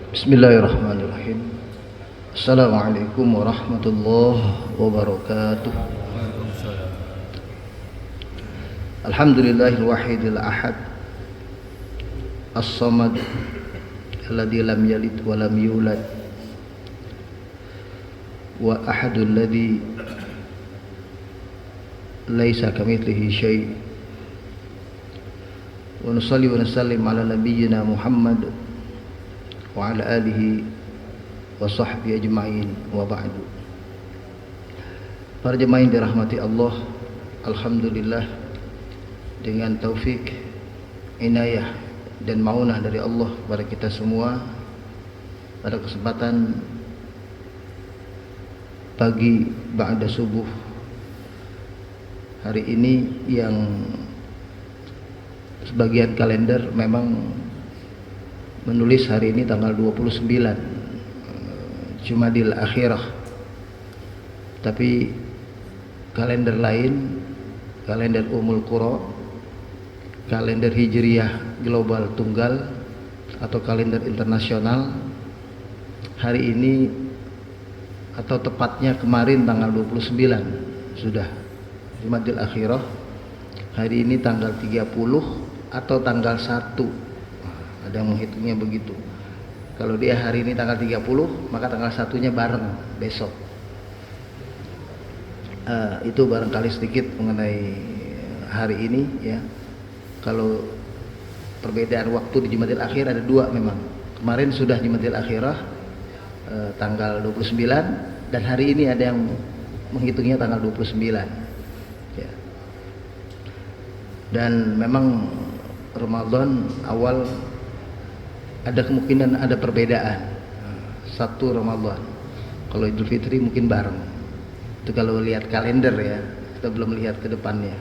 Bismillahirrahmanirrahim. Assalamualaikum warahmatullahi wabarakatuh. Alhamdulillahil wahidil ahad as-samad alladzi lam yalid wa lam yulad wa ahadul ladzi laisa kamitslihi syai'. Wa nusalli wa nusallim ala nabiyyina Muhammad wa ala alihi wa sahbihi ajma'in wa ba'du. Para jemaah yang dirahmati Allah, alhamdulillah dengan taufik, inayah dan maunah dari Allah kepada kita semua, pada kesempatan pagi ba'da subuh hari ini yang sebagian kalender memang menulis hari ini tanggal 29 Jumadil Akhirah, tapi kalender lain, kalender Ummul Qura, kalender Hijriyah Global Tunggal atau kalender internasional hari ini atau tepatnya kemarin tanggal 29 sudah Jumadil Akhirah, hari ini tanggal 30 atau tanggal 1. Ada yang menghitungnya begitu. Kalau dia hari ini tanggal 30, maka tanggal 1-nya bareng besok. Itu barangkali sedikit mengenai hari ini ya. Kalau perbedaan waktu di Jumadil Akhir ada dua memang. Kemarin sudah Jumadil Akhirah tanggal 29, dan hari ini ada yang menghitungnya tanggal 29 ya. Dan memang Ramadan awal ada kemungkinan ada perbedaan. Satu Ramadan, kalau Idul Fitri mungkin bareng. Itu kalau lihat kalender ya, kita belum lihat ke depannya.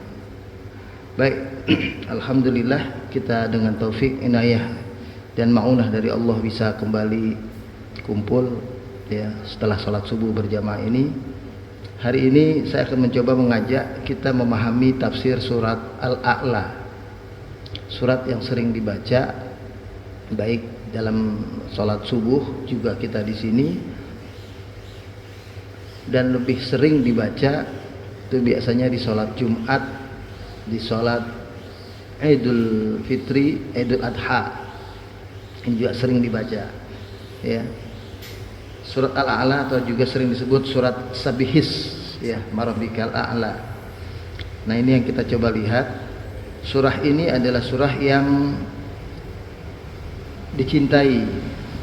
Baik, alhamdulillah kita dengan taufik, inayah dan maunah dari Allah bisa kembali kumpul ya setelah sholat subuh berjamaah ini. Hari ini saya akan mencoba mengajak kita memahami tafsir surat Al-A'la, surat yang sering dibaca baik dalam sholat subuh juga kita di sini, dan lebih sering dibaca itu biasanya di sholat Jumat, di sholat Idul Fitri, Idul Adha, ini juga sering dibaca ya. Surat Al-A'la atau juga sering disebut surat Sabihis ya, Marabbikal A'la. Nah, ini yang kita coba lihat. Surah ini adalah surah yang dicintai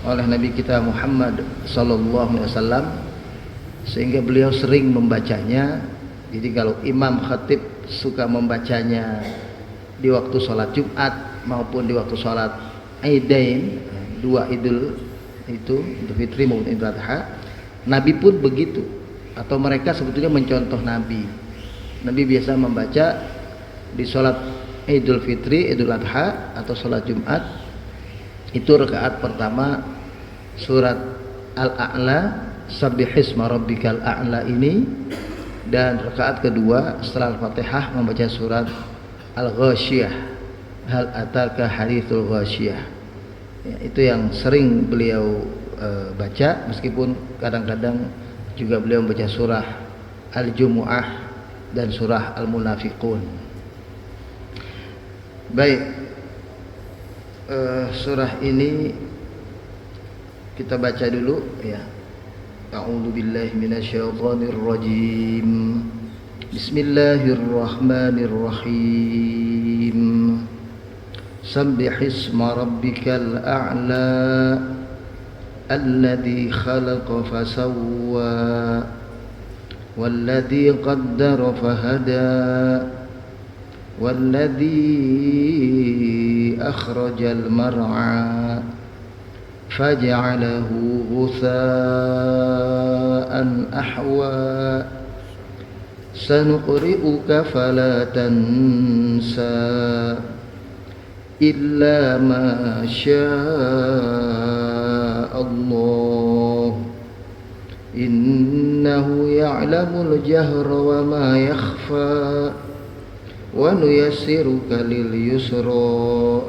oleh Nabi kita Muhammad sallallahu alaihi wasallam, sehingga beliau sering membacanya. Jadi kalau imam khatib suka membacanya di waktu sholat Jumat maupun di waktu sholat Aidain, dua idul itu, Idul Fitri maupun Idul Adha, Nabi pun begitu, atau mereka sebetulnya mencontoh Nabi. Nabi biasa membaca di sholat Idul Fitri, Idul Adha atau sholat Jumat itu rakaat pertama surat Al-A'la, Sabbihisma Rabbikal A'la ini, dan rakaat kedua setelah Al-Fatihah membaca surat Al-Ghasyiyah, Hal Ataka Hadithul Ghasyiyah ya, itu yang sering beliau baca, meskipun kadang-kadang juga beliau membaca surah Al-Jumu'ah dan surah Al-Munafiqun. Baik, surah ini kita baca dulu ya. A'udzu billahi minasyaitonir rajim. Bismillahirrahmanirrahim. Sabbihisma rabbikal a'la alladzi khalaqa fasawwa walladzi qaddara fahada والذي أخرج المرعى فجعله غثاء أحوى سنقرئك فلا تنسى إلا ما شاء الله إنه يعلم الجهر وما يخفى wa nuyassiruka lil yusra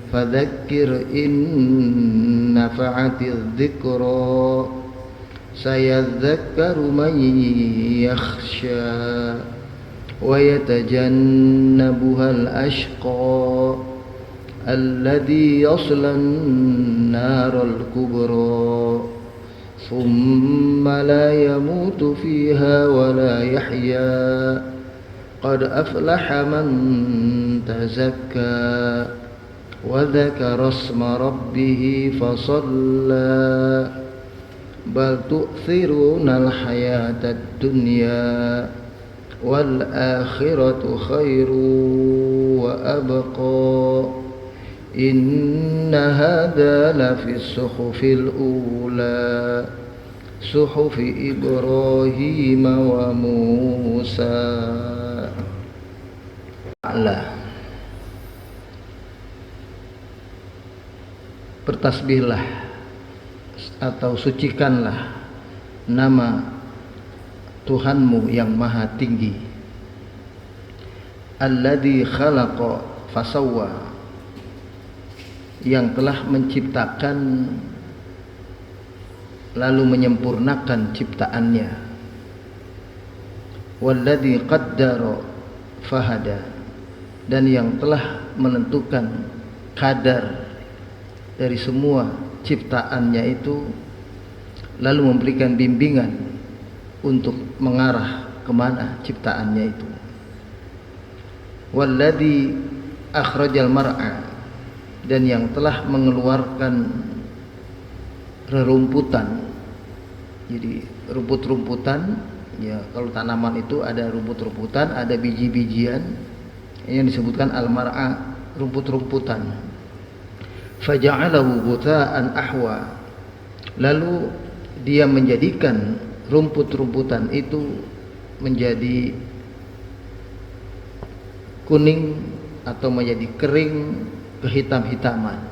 fadzakir in nafa'atiz dzikra sayadzakkaru man yakhsha wa yatajannabuhal ashqa alladzi yaslan naral kubra thumma la yamutu fiha wa la yahya qad aflaha man tazakka wa dzakara isma rabbih fasalla bal tu'thirunal hayatad dunya wal akhiratu khairu wa abqa inna hadza lafi suhufil ula suhufi Ibrahim wa Musa. Allah, bertasbihlah atau sucikanlah nama Tuhanmu yang maha tinggi. Alladzi khalaqa fasawwa, yang telah menciptakan lalu menyempurnakan ciptaannya. Walladzi qaddara fahada, dan yang telah menentukan kadar dari semua ciptaannya itu, lalu memberikan bimbingan untuk mengarah kemana ciptaannya itu. Walladzi akhrajal mar'a, dan yang telah mengeluarkan rerumputan. Jadi rumput-rumputan, ya kalau tanaman itu ada rumput-rumputan, ada biji-bijian, ini yang disebutkan al-mar'a, rumput-rumputan. Faja'alahu ghutha'an ahwa, lalu dia menjadikan rumput-rumputan itu menjadi kuning atau menjadi kering kehitam-hitaman.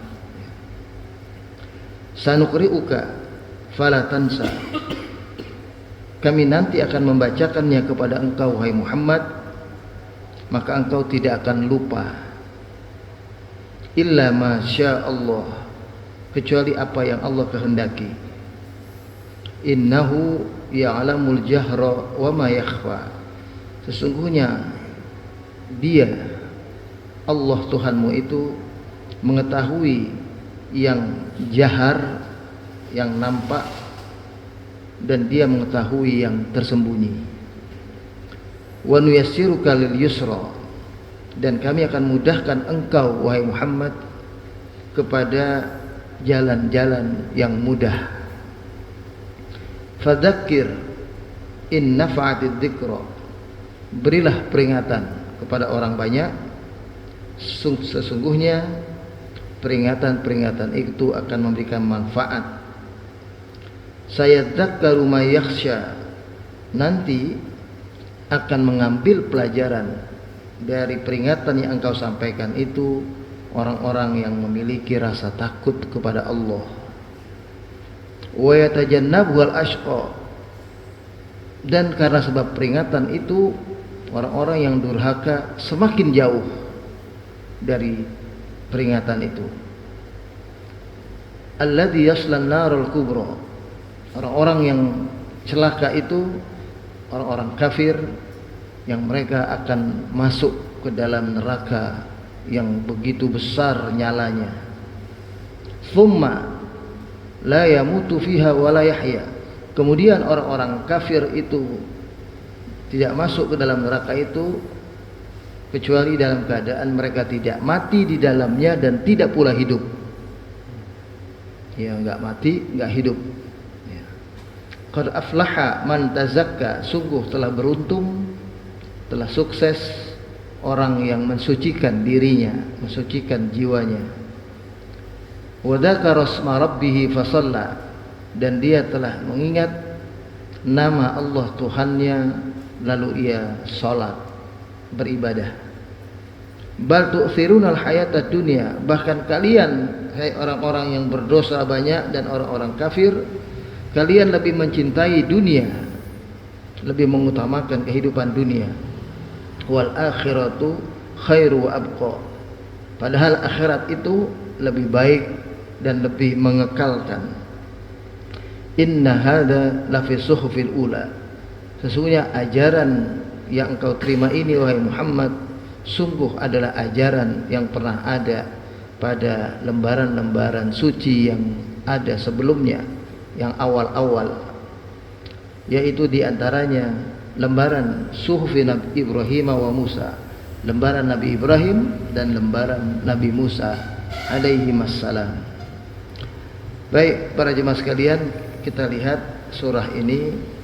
Sanuqri'uka fala tansa, kami nanti akan membacakannya kepada engkau wahai Muhammad, maka engkau tidak akan lupa. Illa ma syaa Allah, kecuali apa yang Allah kehendaki. Innahu ya'lamul jahra wa ma yakhfa, sesungguhnya dia Allah Tuhanmu itu mengetahui yang jahar, yang nampak, dan dia mengetahui yang tersembunyi. Wa nuyassiruka lil yusra, dan kami akan mudahkan engkau wahai Muhammad kepada jalan-jalan yang mudah. Fadzakir in nafa'atid dzikra, berilah peringatan kepada orang banyak, sesungguhnya peringatan-peringatan itu akan memberikan manfaat. Sayadzakkaru may yakhsha, nanti akan mengambil pelajaran dari peringatan yang engkau sampaikan itu orang-orang yang memiliki rasa takut kepada Allah. Wa yatajannabuhal ashqa, dan karena sebab peringatan itu orang-orang yang durhaka semakin jauh dari peringatan itu. Alladzi yaslan narul kubra, orang-orang yang celaka itu orang-orang kafir yang mereka akan masuk ke dalam neraka yang begitu besar nyalanya. Thumma la yamutu fiha wa la yahya, kemudian orang-orang kafir itu tidak masuk ke dalam neraka itu kecuali dalam keadaan mereka tidak mati di dalamnya dan tidak pula hidup. Ya, enggak mati, enggak hidup. Ya. Qad aflaha man tazakka, sungguh telah beruntung, telah sukses orang yang mensucikan dirinya, mensucikan jiwanya. Wa dzakara isma rabbih fasalla, dan dia telah mengingat nama Allah Tuhannya, lalu ia salat, beribadah. Bal tu'thirunal hayatad dunya, bahkan kalian hai orang-orang yang berdosa banyak dan orang-orang kafir, kalian lebih mencintai dunia, lebih mengutamakan kehidupan dunia. Wal akhiratu khairu wa abqa, padahal akhirat itu lebih baik dan lebih mengekalkan. Inna hadza lafi suhufil ula. Sesungguhnya ajaran yang engkau terima ini wahai Muhammad sungguh adalah ajaran yang pernah ada pada lembaran-lembaran suci yang ada sebelumnya, yang awal-awal, yaitu diantaranya lembaran suhufi Nabi Ibrahim wa Musa, lembaran Nabi Ibrahim dan lembaran Nabi Musa alaihi wassalam. Baik para jemaah sekalian, kita lihat surah ini.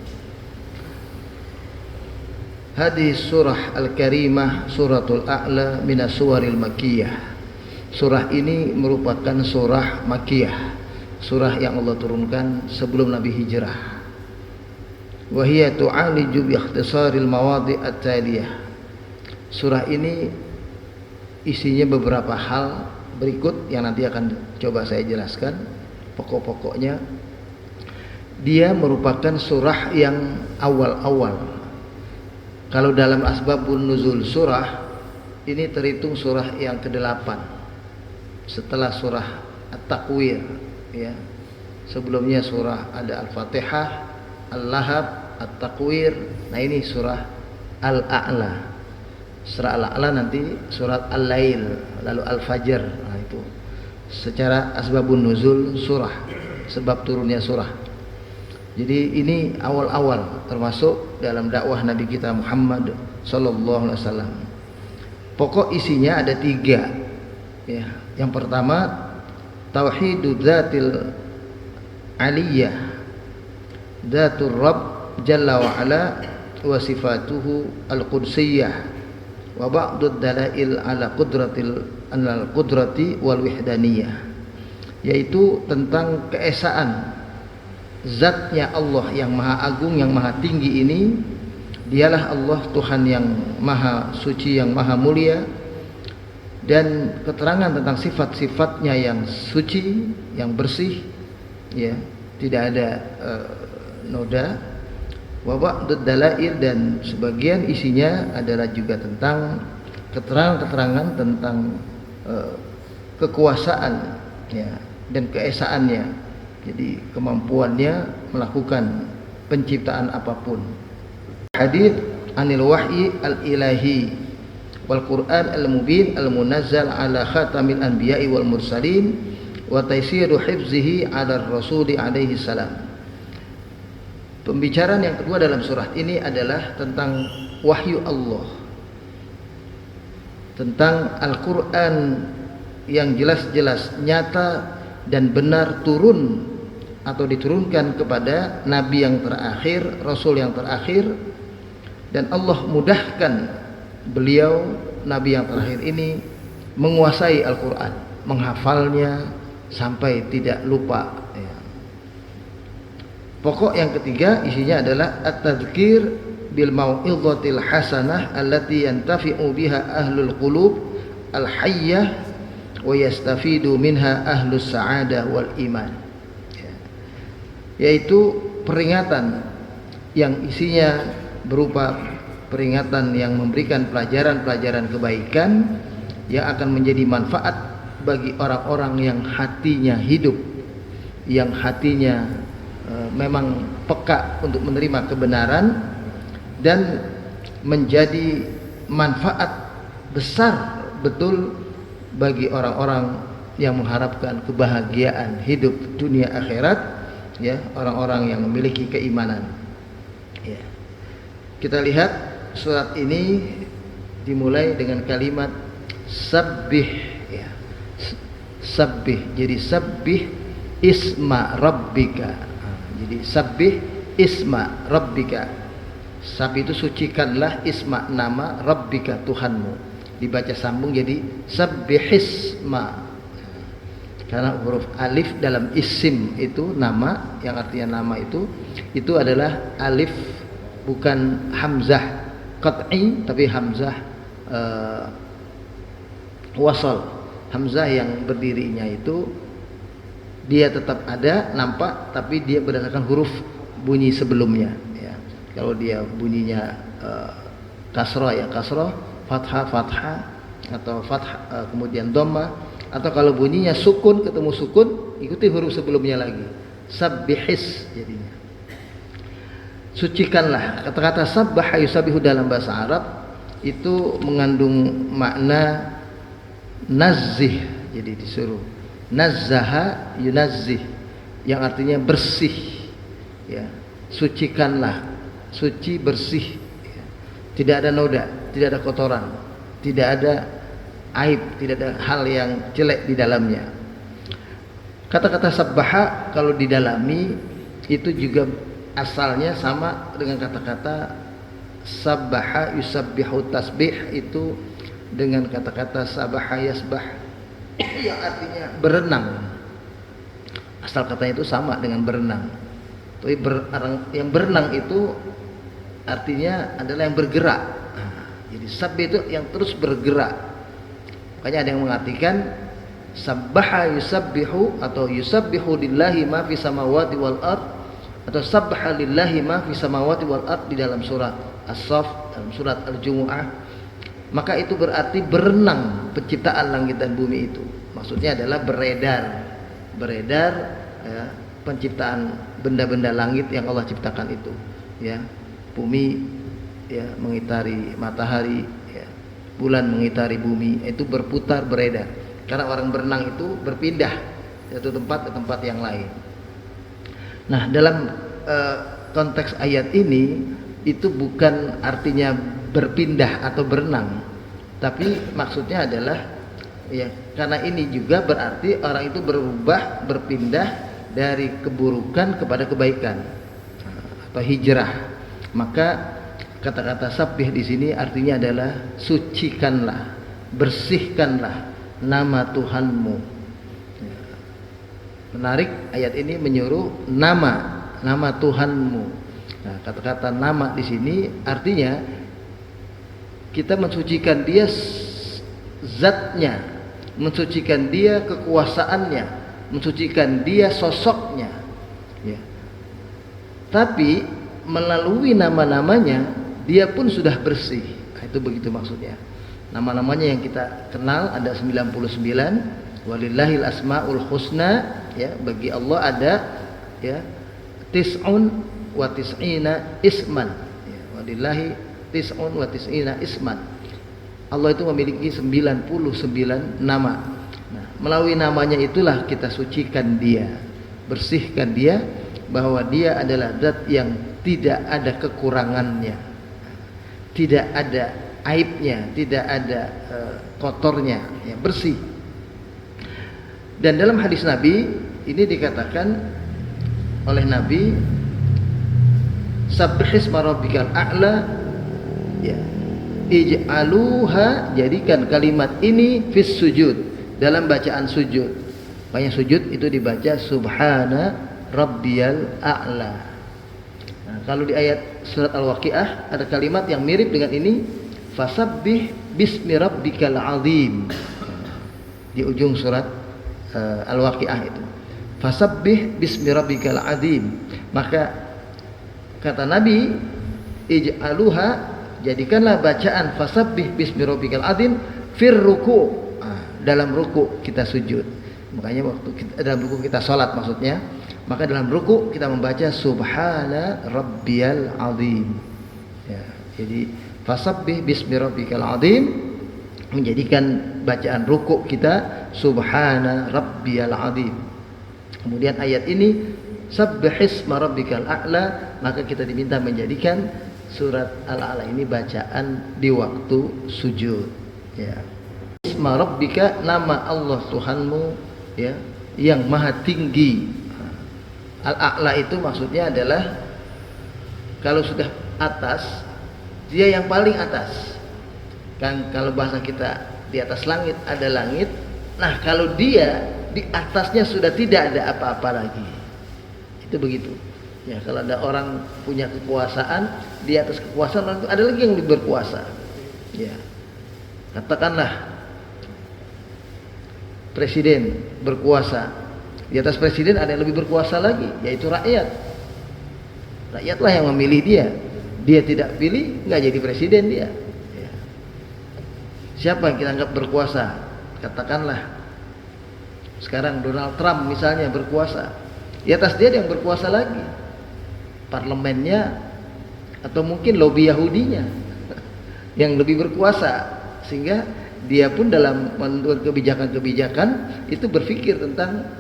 Hadis surah Al-Karimah suratul a'la minas suwaril makkiyah. Surah ini merupakan surah makkiyah, surah yang Allah turunkan sebelum Nabi hijrah. Wa hiya tu'aliju bi ikhtisaril mawadi' at-taliyah. Surah ini isinya beberapa hal berikut yang nanti akan coba saya jelaskan pokok-pokoknya. Dia merupakan surah yang awal-awal. Kalau dalam asbabun nuzul surah ini terhitung surah yang ke-8 setelah surah At-Takwir, ya. Sebelumnya surah ada Al-Fatihah, Al-Lahab, At-Takwir. Nah ini surah Al-A'la. Surah Al-A'la nanti surat Al-Lail, lalu Al-Fajr. Nah itu secara asbabun nuzul surah, sebab turunnya surah. Jadi ini awal-awal termasuk dalam dakwah Nabi kita Muhammad sallallahu alaihi wasallam. Pokok isinya ada 3. Ya, yang pertama tauhidud dzatil aliyah, dzatur rabb jalla wa ala wa sifatuhu al-qudsiyah wa ba'dud dalail ala qudrati wal wahdaniyah, yaitu tentang keesaan zatnya Allah yang maha agung, yang maha tinggi ini. Dialah Allah Tuhan yang maha suci, yang maha mulia, dan keterangan tentang sifat-sifatnya yang suci, yang bersih, ya, tidak ada noda. Wa ba'dud dalail, dan sebagian isinya adalah juga tentang keterangan-keterangan tentang kekuasaan, ya, dan keesaannya. Jadi kemampuannya melakukan penciptaan apapun. Hadits anil wahyi al-ilahi wal Qur'an al-mubin al-munazzal ala khatamil anbiya'i wal mursalin wa taysiru hifzihi ala rasuli alaihi salam. Pembicaraan yang kedua dalam surah ini adalah tentang wahyu Allah, tentang Al-Quran yang jelas-jelas nyata dan benar turun atau diturunkan kepada Nabi yang terakhir, Rasul yang terakhir, dan Allah mudahkan beliau Nabi yang terakhir ini menguasai Al-Quran, menghafalnya sampai tidak lupa, ya. Pokok yang ketiga isinya adalah at-tadzkir bil mau'izatil hasanah allati yantafi'u biha ahlul qulub al-hayyah wa yastafidu minha ahlus sa'adah wal iman, yaitu peringatan yang isinya berupa peringatan yang memberikan pelajaran-pelajaran kebaikan yang akan menjadi manfaat bagi orang-orang yang hatinya hidup, yang hatinya memang peka untuk menerima kebenaran, dan menjadi manfaat besar betul bagi orang-orang yang mengharapkan kebahagiaan hidup dunia akhirat, ya, orang-orang yang memiliki keimanan, ya. Kita lihat surat ini dimulai dengan kalimat sabbih, ya. Sabbih, jadi sabbih isma rabbika. Jadi sabbih isma rabbika. Sabbih itu sucikanlah, isma nama, rabbika Tuhanmu. Dibaca sambung jadi sabbihisma. Karena huruf alif dalam isim itu nama, yang artinya nama itu adalah alif, bukan hamzah qat'i, tapi hamzah wasal. Hamzah yang berdirinya itu dia tetap ada, nampak, tapi dia berdasarkan huruf bunyi sebelumnya, ya. Kalau dia bunyinya kasrah, ya kasrah, fathah fathah, atau fathah kemudian dhammah, Atau kalau bunyinya sukun ketemu sukun, ikuti huruf sebelumnya lagi. Sabbihis jadinya. Sucikanlah. Kata-kata sabbaha yusabbihu dalam bahasa Arab itu mengandung makna nazzih. Jadi disuruh nazzaha yunazzih, yang artinya bersih, ya. Sucikanlah, suci bersih, ya. Tidak ada noda, tidak ada kotoran, tidak ada aib, tidak ada hal yang jelek di dalamnya. Kata-kata sabbaha kalau didalami itu juga asalnya sama dengan kata-kata sabbaha yusabbihu, tasbih itu dengan kata-kata sabaha yasbah yang artinya berenang. Asal katanya itu sama dengan berenang. Tapi yang berenang itu artinya adalah yang bergerak. Jadi sabbih itu yang terus bergerak. Makanya ada yang mengartikan sabbaha yusabbihu atau yusabbihu lillahi ma fi samawati wal ard, atau sabbaha lillahi ma fi samawati wal ard di dalam surat As-Saff, dalam surat Al-Jumu'ah. Maka itu berarti berenang penciptaan langit dan bumi itu. Maksudnya adalah beredar ya, penciptaan benda-benda langit yang Allah ciptakan itu, ya. Bumi ya mengitari matahari, ya. Bulan mengitari bumi, itu berputar beredar. Karena orang berenang itu berpindah dari satu tempat ke tempat yang lain. Nah, dalam konteks ayat ini itu bukan artinya berpindah atau berenang, tapi maksudnya adalah ya, karena ini juga berarti orang itu berubah, berpindah dari keburukan kepada kebaikan atau hijrah. Maka kata-kata sabbih di sini artinya adalah sucikanlah, bersihkanlah nama Tuhanmu. Menarik, ayat ini menyuruh nama Tuhanmu. Nah, kata-kata nama di sini artinya kita mensucikan dia zatnya, mensucikan dia kekuasaannya, mensucikan dia sosoknya, ya. Tapi melalui nama-namanya dia pun sudah bersih. Nah, itu begitu maksudnya. Nama-namanya yang kita kenal ada 99. Walillahil asmaul husna, ya, bagi Allah ada ya tis'un wa tis'ina isman, ya, walillahi tis'un wa tis'ina isman. Allah itu memiliki 99 nama. Nah, melalui namanya itulah kita sucikan dia, bersihkan dia, bahwa dia adalah zat yang tidak ada kekurangannya, tidak ada aibnya, tidak ada kotornya, ya, bersih. Dan dalam hadis Nabi ini dikatakan oleh Nabi, sabbihisma rabbikal a'la, ya, ij'aluha, jadikan kalimat ini fis sujud, dalam bacaan sujud. Banyak sujud itu dibaca subhana rabbiyal a'la. Nah, kalau di ayat surat Al-Waqiah ada kalimat yang mirip dengan ini, fasabbih bismi rabbikal azim. Di ujung surat Al-Waqiah itu, fasabbih bismi rabbikal azim. Maka kata Nabi, ij'aluha, jadikanlah bacaan fasabbih bismi rabbikal azim fir ruku', dalam ruku' kita sujud. Makanya waktu kita, dalam ruku' kita salat maksudnya, maka dalam ruku' kita membaca subhana rabbiyal azim, ya. Jadi fasabbih bismi rabbikal azim menjadikan bacaan ruku' kita subhana rabbiyal azim. Kemudian ayat ini sabbihisma rabbikal a'la, maka kita diminta menjadikan surat Al-A'la ini bacaan di waktu sujud, ya. Isma rabbika, nama Allah Tuhanmu, ya, yang maha tinggi. Al-A'la itu maksudnya adalah kalau sudah atas, dia yang paling atas. Kan kalau bahasa kita di atas langit ada langit. Nah, kalau dia di atasnya sudah tidak ada apa-apa lagi. Itu begitu. Ya, kalau ada orang punya kekuasaan, di atas kekuasaan ada lagi yang lebih berkuasa. Ya. Katakanlah presiden berkuasa. Di atas presiden ada yang lebih berkuasa lagi, yaitu rakyat. Rakyatlah yang memilih dia. Dia tidak pilih, nggak jadi presiden dia. Ya. Siapa yang kita anggap berkuasa? Katakanlah Sekarang Donald Trump misalnya berkuasa, di atas dia ada yang berkuasa lagi, parlemennya atau mungkin lobby Yahudinya yang lebih berkuasa, sehingga dia pun dalam menentukan kebijakan-kebijakan itu berpikir tentang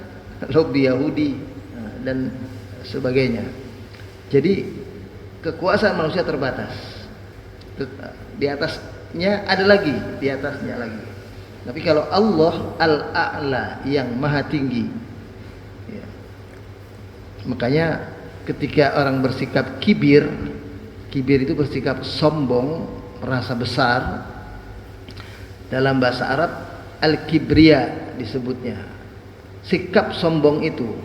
lobby Yahudi dan sebagainya. Jadi kekuasaan manusia terbatas. Di atasnya ada lagi, di atasnya lagi. Tapi kalau Allah Al-A'la yang maha tinggi, ya, makanya ketika orang bersikap kibir itu bersikap sombong, merasa besar. Dalam bahasa Arab al-kibriya disebutnya, sikap sombong itu.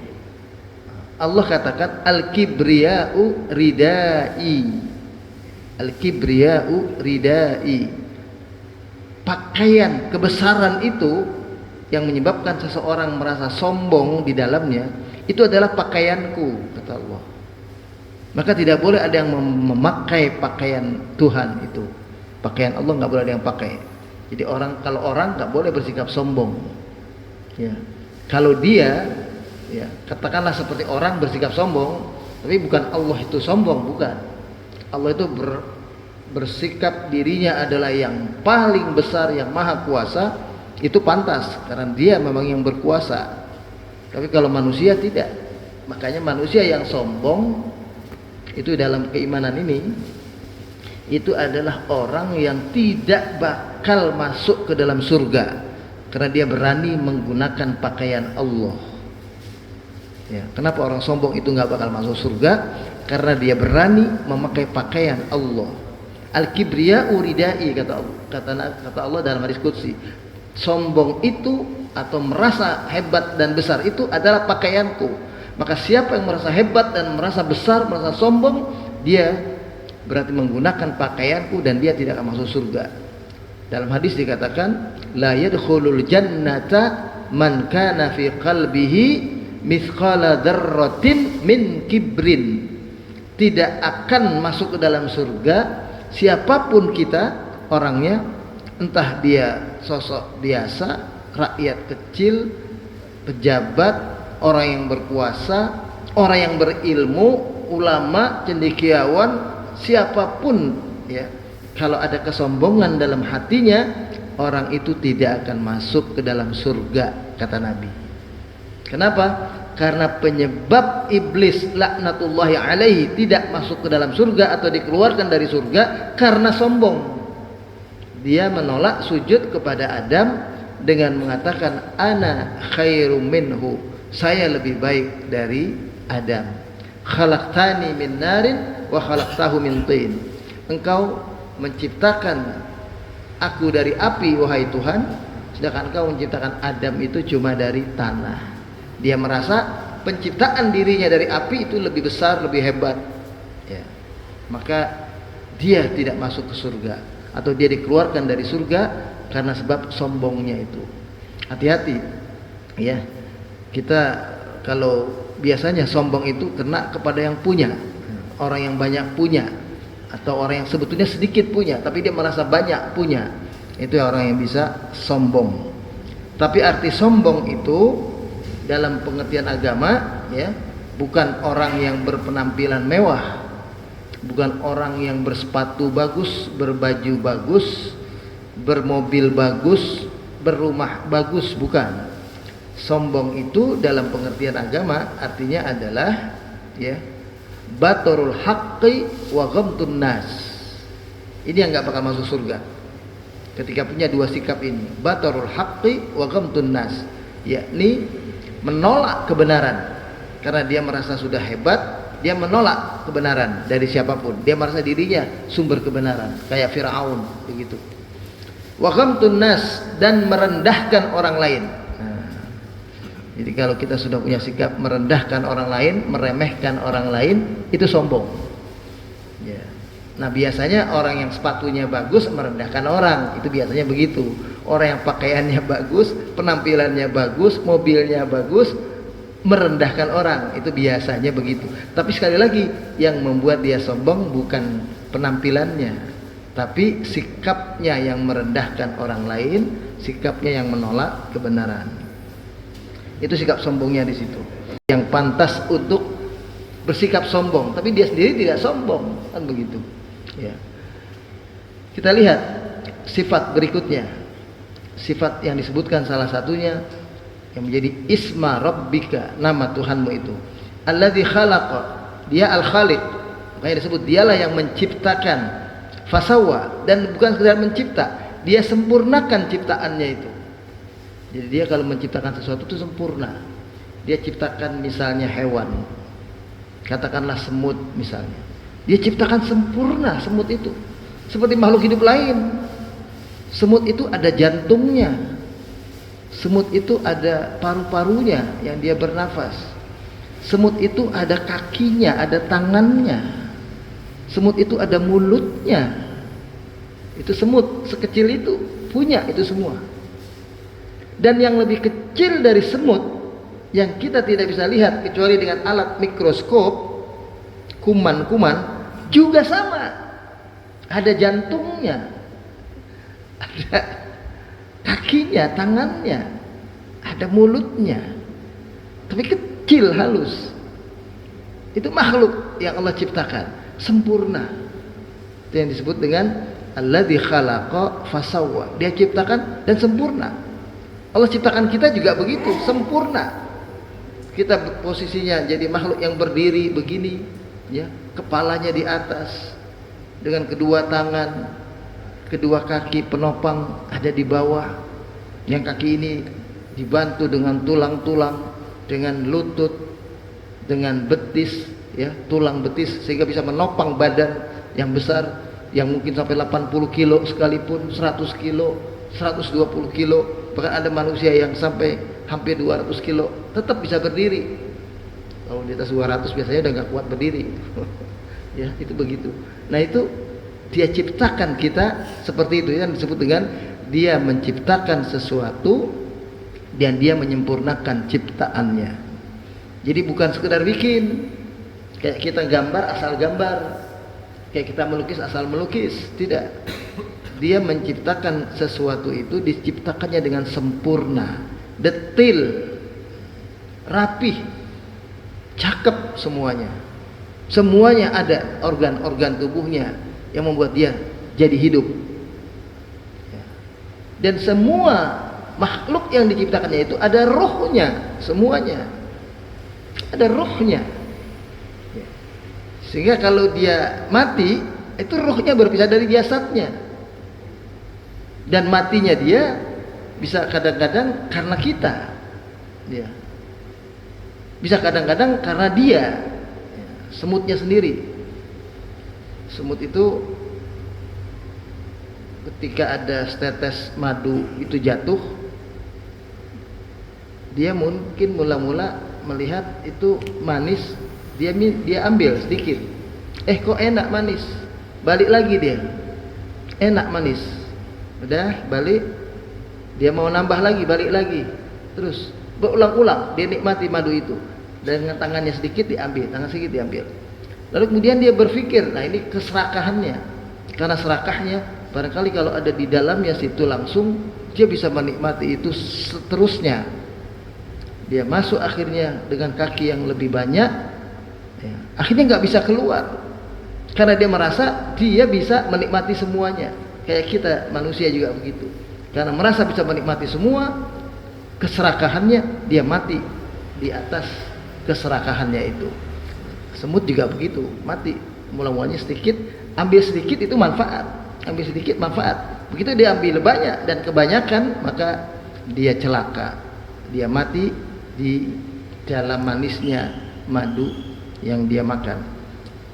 Allah katakan al-kibriya'u ridai, al-kibriya'u ridai. Pakaian kebesaran itu yang menyebabkan seseorang merasa sombong di dalamnya, itu adalah pakaianku, kata Allah. Maka tidak boleh ada yang memakai pakaian Tuhan itu. Pakaian Allah nggak boleh ada yang pakai. Jadi kalau orang nggak boleh bersikap sombong. Ya. Kalau dia, ya, katakanlah seperti orang bersikap sombong, tapi bukan Allah itu sombong, bukan. Allah itu bersikap dirinya adalah yang paling besar, yang maha kuasa, itu pantas karena dia memang yang berkuasa. Tapi kalau manusia tidak. Makanya manusia yang sombong itu dalam keimanan ini, itu adalah orang yang tidak bakal masuk ke dalam surga karena dia berani menggunakan pakaian Allah. Ya, kenapa orang sombong itu nggak bakal masuk surga? Karena dia berani memakai pakaian Allah. Al-kibriya'u ridai, kata Allah dalam hadis qudsi. Sombong itu atau merasa hebat dan besar itu adalah pakaianku. Maka siapa yang merasa hebat dan merasa besar, merasa sombong, dia berarti menggunakan pakaianku dan dia tidak akan masuk surga. Dalam hadis dikatakan la yadkhulul jannata man kana fi qalbihi mithqala dzarratin min kibrin. Tidak akan masuk ke dalam surga siapapun kita orangnya, entah dia sosok biasa, rakyat kecil, pejabat, orang yang berkuasa, orang yang berilmu, ulama, cendekiawan, siapapun, ya, kalau ada kesombongan dalam hatinya, orang itu tidak akan masuk ke dalam surga, kata Nabi. Kenapa? Karena penyebab iblis laknatullahi alaihi tidak masuk ke dalam surga atau dikeluarkan dari surga karena sombong. Dia menolak sujud kepada Adam dengan mengatakan ana khairum minhu, saya lebih baik dari Adam. Khalaqtani min narin wa khalaqtahu min tin. Engkau menciptakan aku dari api, wahai Tuhan, sedangkan engkau menciptakan Adam itu cuma dari tanah. Dia merasa penciptaan dirinya dari api itu lebih besar, lebih hebat, ya. Maka dia tidak masuk ke surga atau dia dikeluarkan dari surga karena sebab sombongnya itu. Hati-hati, ya. Kita kalau biasanya sombong itu kena kepada yang punya, orang yang banyak punya, atau orang yang sebetulnya sedikit punya tapi dia merasa banyak punya, itu orang yang bisa sombong. Tapi arti sombong itu dalam pengertian agama, ya, bukan orang yang berpenampilan mewah, bukan orang yang bersepatu bagus, berbaju bagus, bermobil bagus, berumah bagus, bukan. Sombong itu dalam pengertian agama artinya adalah, ya, batorul haqqi wa ghamtun nas. Ini yang nggak bakal masuk surga ketika punya dua sikap ini, batorul haqqi wa ghamtun nas, yakni menolak kebenaran karena dia merasa sudah hebat. Dia menolak kebenaran dari siapapun, dia merasa dirinya sumber kebenaran, kayak Firaun begitu. Wa ghamtun nas, dan merendahkan orang lain. Jadi kalau kita sudah punya sikap merendahkan orang lain, meremehkan orang lain, itu sombong, ya. Nah biasanya orang yang sepatunya bagus merendahkan orang, itu biasanya begitu. Orang yang pakaiannya bagus, penampilannya bagus, mobilnya bagus, merendahkan orang, itu biasanya begitu. Tapi sekali lagi, yang membuat dia sombong bukan penampilannya, tapi sikapnya yang merendahkan orang lain, sikapnya yang menolak kebenaran. Itu sikap sombongnya di situ. Yang pantas untuk bersikap sombong, tapi dia sendiri tidak sombong, kan begitu. Ya. Kita lihat sifat berikutnya. Sifat yang disebutkan salah satunya yang menjadi isma rabbika, nama Tuhanmu itu. Alladzi khalaqa, dia al-khaliq. Makanya disebut dialah yang menciptakan. Fasawa, dan bukan sekedar mencipta, dia sempurnakan ciptaannya itu. Jadi dia kalau menciptakan sesuatu itu sempurna. Dia ciptakan misalnya hewan, katakanlah semut misalnya, dia ciptakan sempurna semut itu. Seperti makhluk hidup lain, semut itu ada jantungnya, semut itu ada paru-parunya yang dia bernafas, semut itu ada kakinya, ada tangannya, semut itu ada mulutnya. Itu semut sekecil itu punya itu semua. Dan yang lebih kecil dari semut yang kita tidak bisa lihat kecuali dengan alat mikroskop, kuman-kuman juga sama. Ada jantungnya, ada kakinya, tangannya, ada mulutnya, tapi kecil, halus. Itu makhluk yang Allah ciptakan sempurna. Itu yang disebut dengan alladzi khalaqa fasawwa. Dia ciptakan dan sempurna. Allah ciptakan kita juga begitu, sempurna. Kita posisinya jadi makhluk yang berdiri begini, ya, kepalanya di atas dengan kedua tangan, kedua kaki penopang ada di bawah. Yang kaki ini dibantu dengan tulang-tulang, dengan lutut, dengan betis, ya, tulang betis sehingga bisa menopang badan yang besar, yang mungkin sampai 80 kilo sekalipun, 100 kilo, 120 kilo. Bahkan ada manusia yang sampai hampir 200 kilo tetap bisa berdiri. Kalau di atas 200 biasanya udah gak kuat berdiri. Ya, itu begitu. Nah, itu dia ciptakan kita seperti itu, yang disebut dengan dia menciptakan sesuatu dan dia menyempurnakan ciptaannya. Jadi bukan sekedar bikin, kayak kita gambar asal gambar, kayak kita melukis asal melukis, tidak. Dia menciptakan sesuatu itu, diciptakannya dengan sempurna, detil, rapih, cakep semuanya. Semuanya ada organ-organ tubuhnya yang membuat dia jadi hidup. Dan semua makhluk yang diciptakannya itu ada rohnya, semuanya ada rohnya. Sehingga kalau dia mati, itu rohnya berpisah dari jasadnya. Dan matinya dia bisa kadang-kadang karena kita, ya. Bisa kadang-kadang karena dia, ya. Semutnya sendiri. Semut itu ketika ada setetes madu itu jatuh, dia mungkin mula-mula melihat itu manis, dia ambil sedikit, kok enak manis, balik lagi dia, enak manis, udah balik, dia mau nambah lagi, balik lagi, terus berulang-ulang dia nikmati madu itu, dengan tangannya sedikit diambil, tangan sedikit diambil. Lalu kemudian dia berpikir, nah ini keserakahannya, karena serakahnya barangkali kalau ada di dalamnya situ langsung dia bisa menikmati itu seterusnya. Dia masuk akhirnya dengan kaki yang lebih banyak, ya, akhirnya nggak bisa keluar karena dia merasa dia bisa menikmati semuanya. Kayak kita manusia juga begitu, karena merasa bisa menikmati semua, keserakahannya dia mati di atas keserakahannya itu. Semut juga begitu, mati mula-mulanya sedikit, ambil sedikit itu manfaat, ambil sedikit manfaat. Begitu dia ambil banyak dan kebanyakan, maka dia celaka, dia mati di dalam manisnya madu yang dia makan.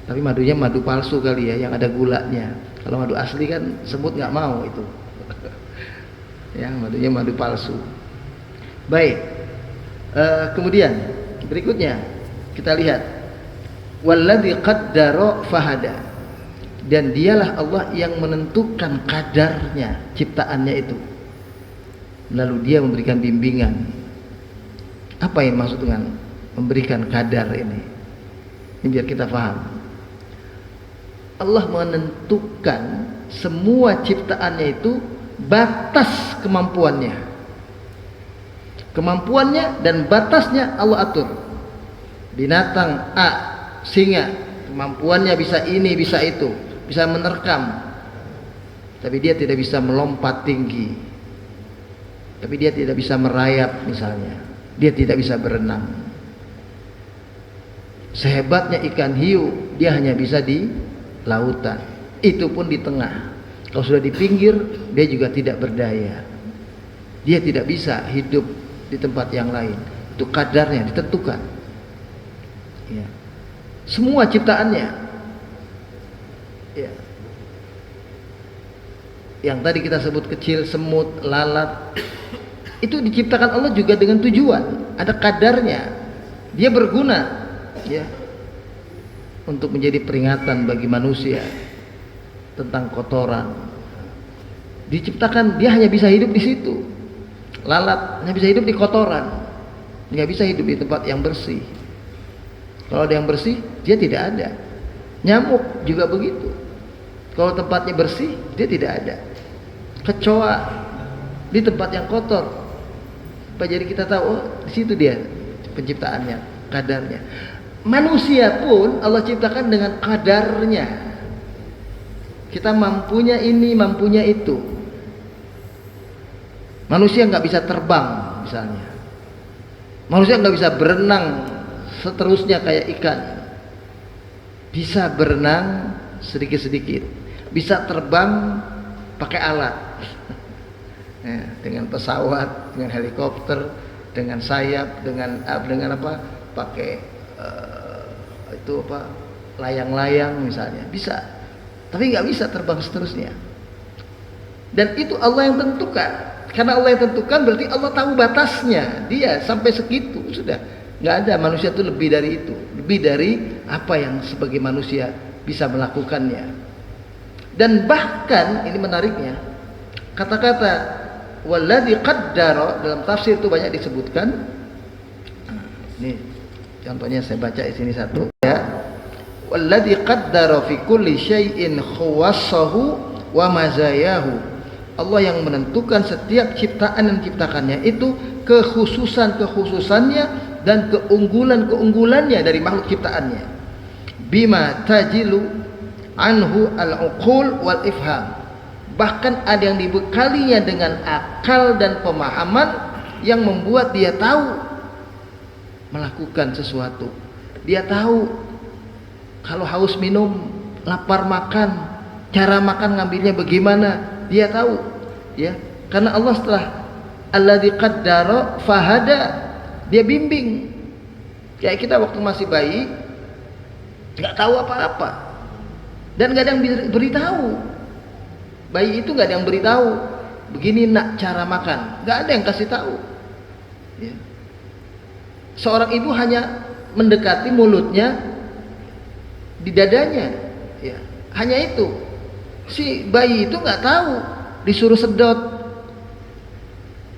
Tapi madunya madu palsu kali ya, yang ada gulanya. Kalau madu asli kan semut nggak mau itu. Ya, madunya madu palsu. Baik. Kemudian berikutnya kita lihat, walladzi qaddara fahada. Dan dialah Allah yang menentukan kadarnya ciptaannya itu. Lalu dia memberikan bimbingan. Apa yang maksud dengan memberikan kadar ini? Ini biar kita paham. Allah menentukan semua ciptaannya itu batas kemampuannya. Kemampuannya dan batasnya Allah atur. Binatang A, singa, kemampuannya bisa ini, bisa itu, bisa menerkam. Tapi dia tidak bisa melompat tinggi. Tapi dia tidak bisa merayap misalnya. Dia tidak bisa berenang. Sehebatnya ikan hiu, dia hanya bisa di lautan. Itu pun di tengah. Kalau sudah di pinggir, dia juga tidak berdaya. Dia tidak bisa hidup di tempat yang lain. Itu kadarnya ditentukan. Ya. Semua ciptaannya. Ya. Yang tadi kita sebut kecil, semut, lalat, itu diciptakan Allah juga dengan tujuan. Ada kadarnya. Dia berguna, ya, untuk menjadi peringatan bagi manusia tentang kotoran. Diciptakan dia hanya bisa hidup di situ. Lalat hanya bisa hidup di kotoran, nggak bisa hidup di tempat yang bersih. Kalau ada yang bersih, dia tidak ada. Nyamuk juga begitu. Kalau tempatnya bersih, dia tidak ada. Kecoa di tempat yang kotor. Jadi kita tahu, oh, di situ dia penciptaannya, kadarnya. Manusia pun Allah ciptakan dengan kadarnya. Kita mampunya ini, mampunya itu. Manusia nggak bisa terbang misalnya. Manusia nggak bisa berenang seterusnya kayak ikan. Bisa berenang sedikit-sedikit. Bisa terbang pakai alat. Ya, dengan pesawat, dengan helikopter, dengan sayap, dengan apa? Pakai itu apa? Layang-layang misalnya. Bisa. Tapi nggak bisa terbang seterusnya. Dan itu Allah yang tentukan. Karena Allah yang tentukan berarti Allah tahu batasnya. Dia sampai segitu sudah. Nggak ada manusia itu lebih dari itu. Lebih dari apa yang sebagai manusia bisa melakukannya. Dan bahkan ini menariknya, kata-kata walladzi qaddara dalam tafsir itu banyak disebutkan. Ini contohnya saya baca di sini satu ya. Walladzi qaddara fi kulli syai'in khawassahu wa mazayahu. Allah yang menentukan setiap ciptaan yang diciptakannya itu kekhususannya dan keunggulannya dari makhluk ciptaannya. Bima tajilu anhu al-uqul wal ifham. Bahkan ada yang dibekalinya dengan akal dan pemahaman yang membuat dia tahu melakukan sesuatu. Dia tahu kalau haus minum, lapar makan, cara makan ngambilnya bagaimana. Dia tahu, ya, karena Allah setelah alladzi qaddara fahada, dia bimbing. Kayak kita waktu masih bayi nggak tahu apa-apa dan nggak ada yang beritahu. Bayi itu nggak ada yang beritahu begini nak cara makan, nggak ada yang kasih tahu, ya. Seorang ibu hanya mendekati mulutnya di dadanya, ya, hanya itu. Si bayi itu nggak tahu, disuruh sedot.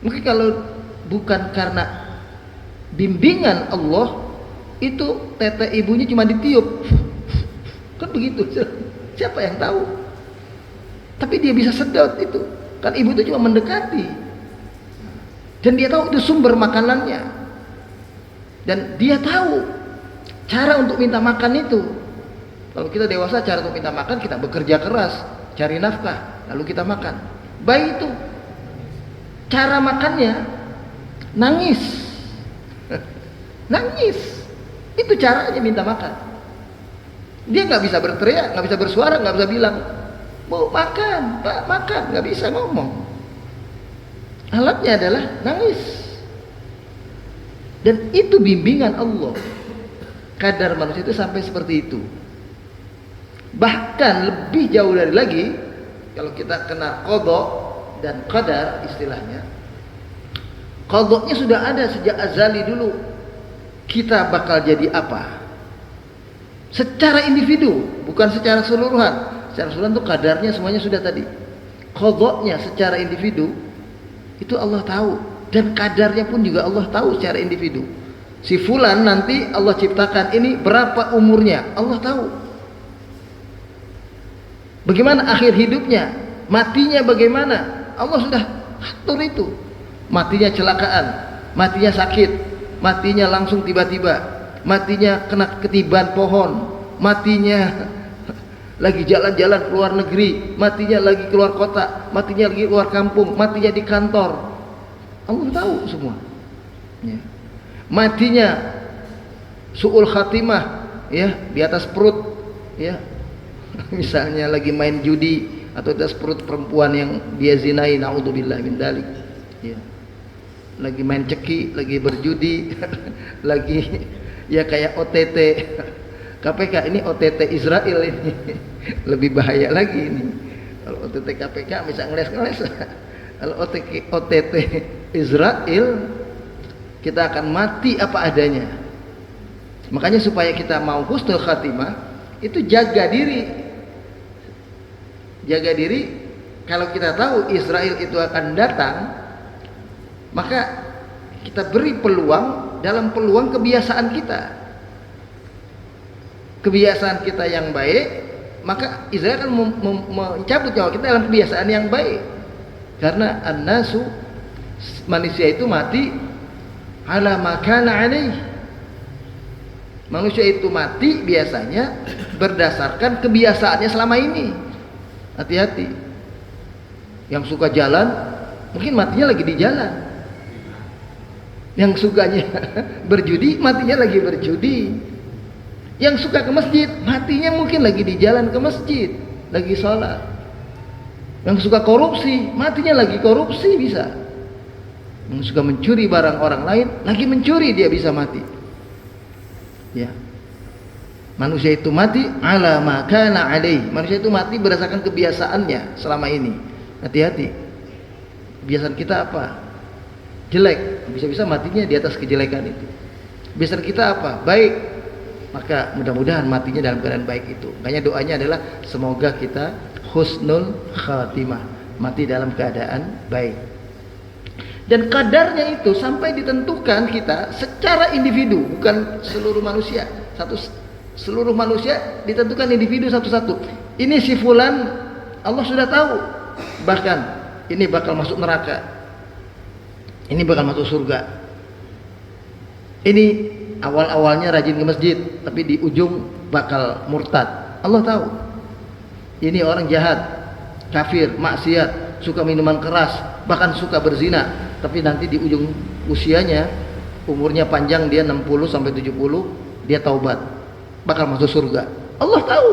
Mungkin kalau bukan karena bimbingan Allah, itu tete ibunya cuma ditiup, kan begitu. Siapa yang tahu? Tapi dia bisa sedot itu, kan ibu itu cuma mendekati, dan dia tahu itu sumber makanannya, dan dia tahu cara untuk minta makan itu. Kalau kita dewasa, cara untuk minta makan kita bekerja keras, cari nafkah, lalu kita makan. Bayi itu cara makannya nangis. Nangis. Itu caranya minta makan. Dia nggak bisa berteriak, nggak bisa bersuara, nggak bisa bilang, "Bu, makan, Pak, makan." Nggak bisa ngomong. Alatnya adalah nangis. Dan itu bimbingan Allah. Kadar manusia itu sampai seperti itu. Bahkan lebih jauh dari lagi, kalau kita kena qadha dan qadar istilahnya, qadhanya sudah ada sejak azali dulu. Kita bakal jadi apa? Secara individu, bukan secara keseluruhan. Secara keseluruhan itu kadarnya semuanya sudah tadi. Qadhanya secara individu itu Allah tahu, dan kadarnya pun juga Allah tahu secara individu. Si fulan nanti Allah ciptakan ini berapa umurnya, Allah tahu. Bagaimana akhir hidupnya, matinya bagaimana, Allah sudah atur itu. Matinya celakaan, matinya sakit, matinya langsung tiba-tiba, matinya kena ketiban pohon, matinya lagi jalan-jalan keluar negeri, matinya lagi keluar kota, matinya lagi keluar kampung, matinya di kantor. Allah tahu semua. Ya. Matinya su'ul khatimah, ya, di atas perut, ya. Misalnya lagi main judi atau di atas perut perempuan yang dia zinai, naudzubillah min dzalik. Ya. Lagi main ceki, lagi berjudi, lagi ya kayak OTT. KPK ini OTT Israel ini lebih bahaya lagi ini. Kalau OTT KPK bisa ngeles-ngeles. Kalau OTT Israel kita akan mati apa adanya. Makanya supaya kita mau husnul khatimah itu jaga diri. Jaga diri. Kalau kita tahu Israel itu akan datang, maka kita beri peluang dalam peluang kebiasaan kita. Kebiasaan kita yang baik, maka Israel akan mencabut nyawa kita dalam kebiasaan yang baik. Karena an-nasu, manusia itu mati ala ma kana alaih. Manusia itu mati biasanya berdasarkan kebiasaannya selama ini. Hati-hati. Yang suka jalan mungkin matinya lagi di jalan. Yang sukanya berjudi matinya lagi berjudi. Yang suka ke masjid matinya mungkin lagi di jalan ke masjid, lagi sholat. Yang suka korupsi matinya lagi korupsi bisa. Yang suka mencuri barang orang lain lagi mencuri, dia bisa mati. Ya. Manusia itu mati ala ma kana alaih. Manusia itu mati berdasarkan kebiasaannya selama ini. Hati-hati. Kebiasaan kita apa? Jelek, bisa-bisa matinya di atas kejelekan itu. Kebiasaan kita apa? Baik, maka mudah-mudahan matinya dalam keadaan baik itu. Makanya doanya adalah semoga kita husnul khatimah, mati dalam keadaan baik. Dan kadarnya itu sampai ditentukan kita secara individu, bukan seluruh manusia. Seluruh manusia ditentukan individu satu-satu. Ini si fulan Allah sudah tahu. Bahkan ini bakal masuk neraka. Ini bakal masuk surga. Ini awal-awalnya rajin ke masjid, tapi di ujung bakal murtad. Allah tahu. Ini orang jahat, kafir, maksiat, suka minuman keras, bahkan suka berzina, tapi nanti di ujung usianya, umurnya panjang, dia 60 sampai 70, dia taubat, bakal masuk surga. Allah tahu.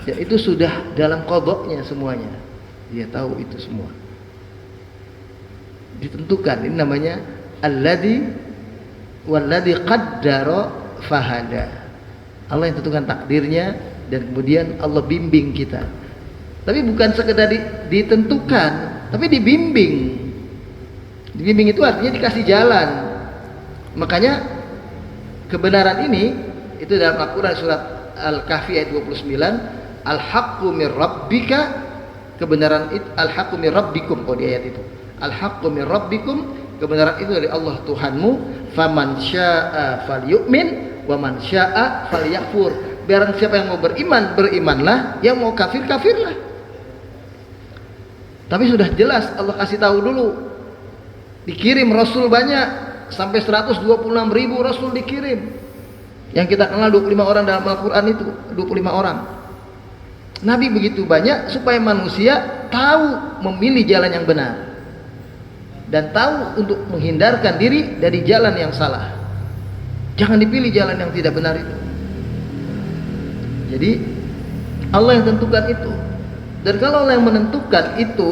Ya, itu sudah dalam qadha-nya semuanya. Dia tahu itu semua. Ditentukan. Ini namanya walladzi qaddara fahada. Allah yang tentukan takdirnya dan kemudian Allah bimbing kita. Tapi bukan sekedar ditentukan, tapi dibimbing. Dibimbing itu artinya dikasih jalan. Makanya kebenaran ini itu dalam Al-Qur'an surat Al-Kahfi ayat 29, al-haqqu mir rabbika, kebenaran itu al-haqqu mir rabbikum, di ayat itu. Al-haqqu mir rabbikum, kebenaran itu dari Allah Tuhanmu. Faman syaa falyu'min wa man syaa falyakfur. Barang siapa yang mau beriman, berimanlah, yang mau kafir, kafirlah. Tapi sudah jelas Allah kasih tahu dulu. Dikirim rasul banyak, sampai 126.000 rasul dikirim. Yang kita kenal 25 orang dalam Al-Qur'an itu, 25 orang. Nabi begitu banyak supaya manusia tahu memilih jalan yang benar. Dan tahu untuk menghindarkan diri dari jalan yang salah. Jangan dipilih jalan yang tidak benar itu. Jadi Allah yang tentukan itu. Dan kalau Allah yang menentukan itu,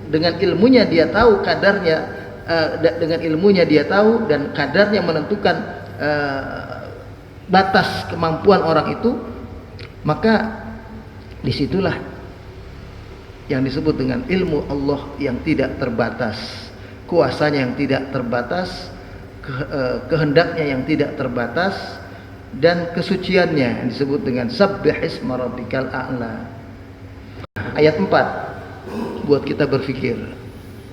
dengan ilmunya dia tahu kadarnya, dengan ilmunya dia tahu dan kadarnya menentukan batas kemampuan orang itu, maka disitulah yang disebut dengan ilmu Allah yang tidak terbatas, kuasanya yang tidak terbatas, kehendaknya yang tidak terbatas, dan kesuciannya yang disebut dengan sabbihisma rabbikal a'la. Ayat 4 buat kita berpikir,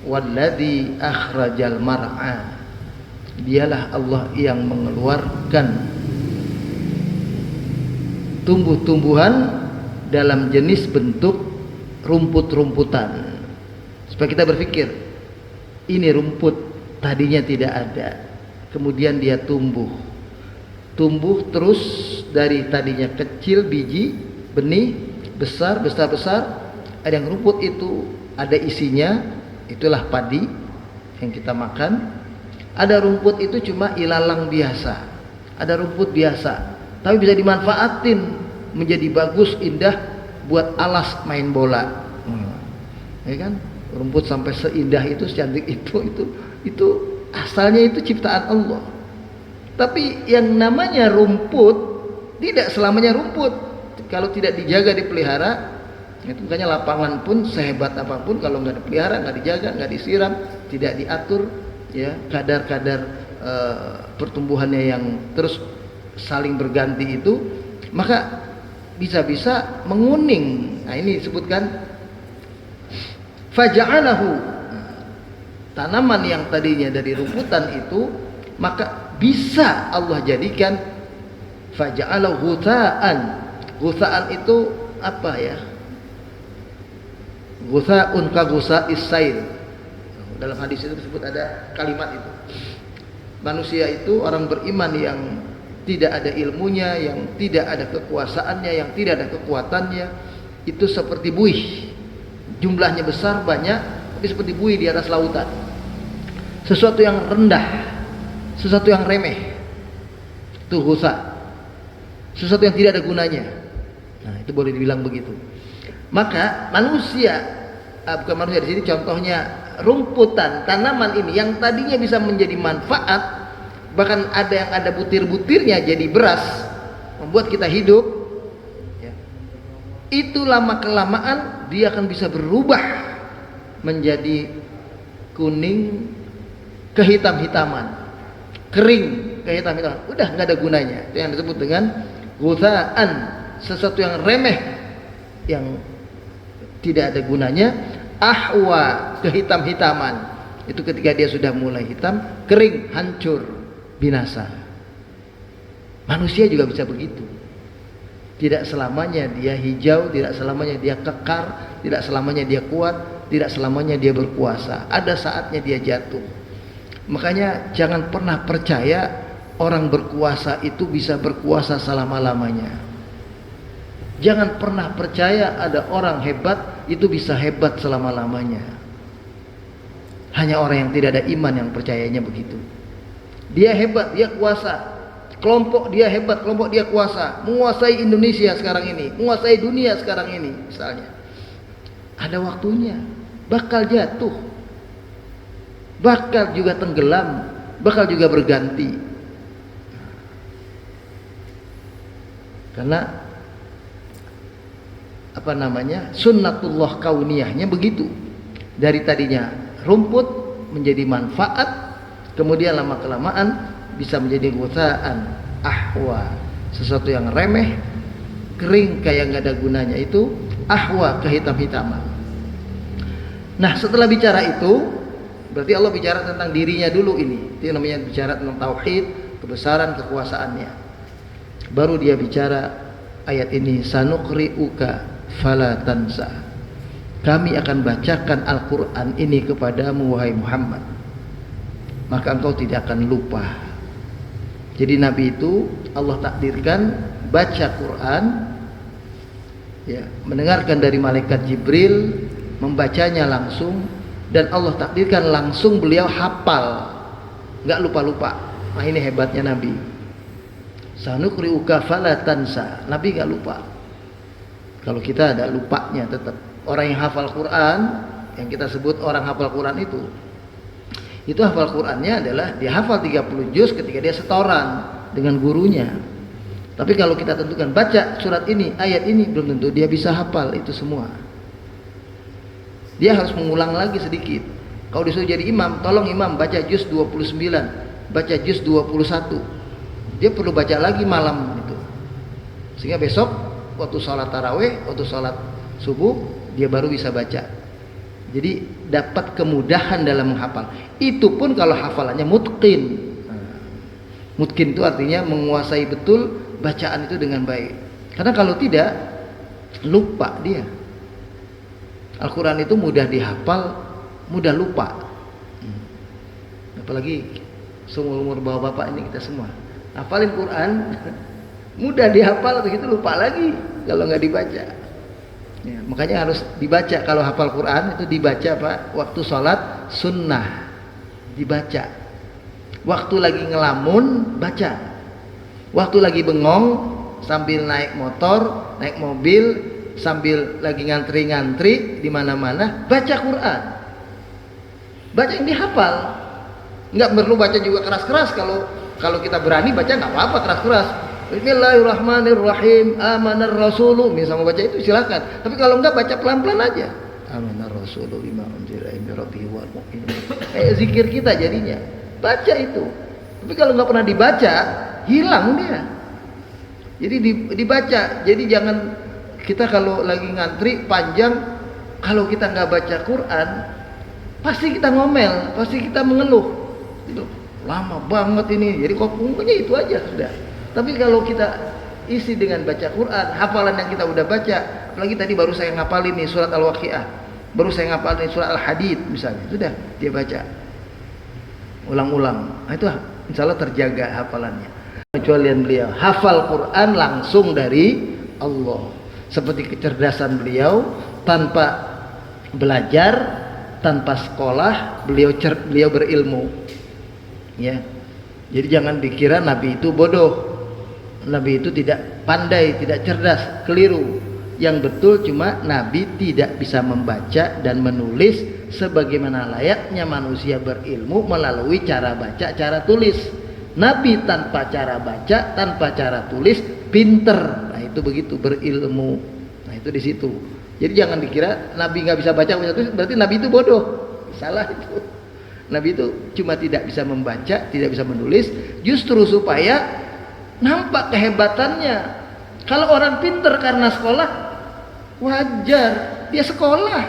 walladzi akhrajal mar'a, dialah Allah yang mengeluarkan tumbuh-tumbuhan dalam jenis bentuk rumput-rumputan. Supaya kita berpikir, ini rumput tadinya tidak ada, kemudian dia tumbuh terus dari tadinya kecil biji benih besar. Ada yang rumput itu ada isinya, itulah padi yang kita makan. Ada rumput itu cuma ilalang biasa, ada rumput biasa tapi bisa dimanfaatin menjadi bagus, indah buat alas main bola. Ya kan? Rumput sampai seindah itu, secantik itu asalnya itu ciptaan Allah. Tapi yang namanya rumput tidak selamanya rumput. Kalau tidak dijaga, dipelihara, itu makanya lapangan pun sehebat apapun kalau nggak dipelihara, nggak dijaga, nggak disiram, tidak diatur, ya kadar pertumbuhannya yang terus saling berganti itu, maka bisa-bisa menguning. Nah ini disebutkan faja'alahu, tanaman yang tadinya dari rumputan itu maka bisa Allah jadikan faja'alahu ghutha'an. Ghutha'an itu apa ya? Ghutha'un ka ghutha'is sail. Dalam hadis itu disebut ada kalimat itu. Manusia itu orang beriman yang tidak ada ilmunya, yang tidak ada kekuasaannya, yang tidak ada kekuatannya, itu seperti buih. Jumlahnya besar, banyak, tapi seperti buih di atas lautan. Sesuatu yang rendah, sesuatu yang remeh, itu ghusa. Sesuatu yang tidak ada gunanya. Nah, itu boleh dibilang begitu. Maka manusia, bukan manusia di sini contohnya rumputan, tanaman ini yang tadinya bisa menjadi manfaat, bahkan ada yang ada butir-butirnya jadi beras, membuat kita hidup, ya. Itu lama kelamaan dia akan bisa berubah menjadi kuning kehitam-hitaman, kering kehitam-hitaman, udah nggak ada gunanya. Itu yang disebut dengan ghutha'an, sesuatu yang remeh, yang tidak ada gunanya. Ahwa, kehitam-hitaman, itu ketika dia sudah mulai hitam, kering, hancur, binasa. Manusia juga bisa begitu. Tidak selamanya dia hijau, tidak selamanya dia kekar, tidak selamanya dia kuat, tidak selamanya dia berkuasa. Ada saatnya dia jatuh. Makanya jangan pernah percaya orang berkuasa itu bisa berkuasa selama-lamanya. Jangan pernah percaya ada orang hebat itu bisa hebat selama-lamanya. Hanya orang yang tidak ada iman yang percayanya begitu. Dia hebat, dia kuasa. Kelompok dia hebat, kelompok dia kuasa. Menguasai Indonesia sekarang ini, menguasai dunia sekarang ini misalnya. Ada waktunya, bakal jatuh. Bakal juga tenggelam, bakal juga berganti. Karena sunnatullah kauniyahnya begitu. Dari tadinya rumput menjadi manfaat, kemudian lama kelamaan bisa menjadi ghutha'an, ahwa, sesuatu yang remeh, kering kayak nggak ada gunanya, itu ahwa, kehitam-hitaman. Nah setelah bicara itu, berarti Allah bicara tentang dirinya dulu ini. Itu namanya bicara tentang tauhid, kebesaran, kekuasaannya. Baru dia bicara ayat ini, sanuqri'uka fala tansa. Kami akan bacakan Al-Quran ini kepadamu wahai Muhammad, maka engkau tidak akan lupa. Jadi Nabi itu Allah takdirkan baca Quran, ya, mendengarkan dari malaikat Jibril, membacanya langsung, dan Allah takdirkan langsung beliau hafal, nggak lupa-lupa. Nah ini hebatnya Nabi. Sanuqri'uka fala tansa. Nabi nggak lupa. Kalau kita ada lupanya tetap. Orang yang hafal Quran, yang kita sebut orang hafal Quran itu hafal Qurannya adalah dia hafal 30 juz ketika dia setoran dengan gurunya. Tapi kalau kita tentukan baca surat ini, ayat ini, belum tentu dia bisa hafal itu semua. Dia harus mengulang lagi sedikit. Kalau disuruh jadi imam, tolong imam baca juz 29, baca juz 21. Dia perlu baca lagi malam itu. Sehingga besok waktu sholat tarawih, waktu sholat subuh, dia baru bisa baca. Jadi dapat kemudahan dalam menghafal. Itu pun kalau hafalannya mutqin. Mutqin itu artinya menguasai betul bacaan itu dengan baik. Karena kalau tidak, lupa dia. Al-Quran itu mudah dihafal, mudah lupa. apalagi seumur-umur bapak-bapak ini kita semua. Hafalin Quran mudah dihafal, begitu lupa lagi kalau nggak dibaca. Ya, makanya harus dibaca. Kalau hafal Quran itu dibaca Pak, waktu sholat sunnah dibaca. Waktu lagi ngelamun baca. Waktu lagi bengong sambil naik motor, naik mobil, sambil lagi ngantri-ngantri di mana-mana baca Quran. Baca yang dihafal. Nggak perlu baca juga keras-keras. Kalau kita berani baca nggak apa-apa keras-keras. Bismillahirrahmanirrahim. Amanar rasulu. Misalnya baca itu silakan. Tapi kalau enggak baca pelan-pelan aja. Amanar rasulu bima unzila min rabbih wal mu'minun. Zikir kita jadinya. Baca itu. Tapi kalau nggak pernah dibaca, hilang dia. Jadi dibaca. Jadi jangan kita kalau lagi ngantri panjang, kalau kita nggak baca Quran, pasti kita ngomel, pasti kita mengeluh. Itu lama banget ini. Jadi pokoknya itu aja sudah. Tapi kalau kita isi dengan baca Quran, hafalan yang kita udah baca, apalagi tadi baru saya ngapalin nih surat Al-Waqiah, baru saya ngapalin surat Al-Hadid misalnya, sudah dia baca ulang-ulang, nah, itu insya Allah terjaga hafalannya. Kecuali beliau hafal Quran langsung dari Allah, seperti kecerdasan beliau, tanpa belajar, tanpa sekolah, beliau berilmu, ya. Jadi jangan dikira Nabi itu bodoh. Nabi itu tidak pandai, tidak cerdas, keliru. Yang betul cuma Nabi tidak bisa membaca dan menulis sebagaimana layaknya manusia berilmu melalui cara baca, cara tulis. Nabi tanpa cara baca, tanpa cara tulis, pinter. Nah itu begitu, berilmu. Nah itu di situ. Jadi jangan dikira Nabi nggak bisa baca, bisa tulis, berarti Nabi itu bodoh. Salah itu. Nabi itu cuma tidak bisa membaca, tidak bisa menulis, justru supaya nampak kehebatannya. Kalau orang pinter karena sekolah, wajar dia sekolah.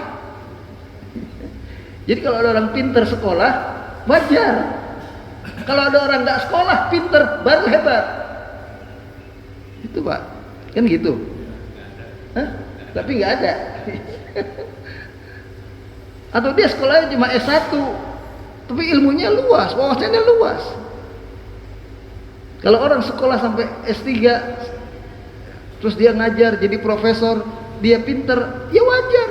Jadi kalau ada orang pinter sekolah, wajar. Kalau ada orang nggak sekolah, pinter, baru hebat. Itu Pak, kan gitu. Hah? Tapi nggak ada. Atau dia sekolahnya cuma S1, tapi ilmunya luas, wawasannya luas. Kalau orang sekolah sampai S3, terus dia ngajar jadi profesor, dia pinter, ya wajar.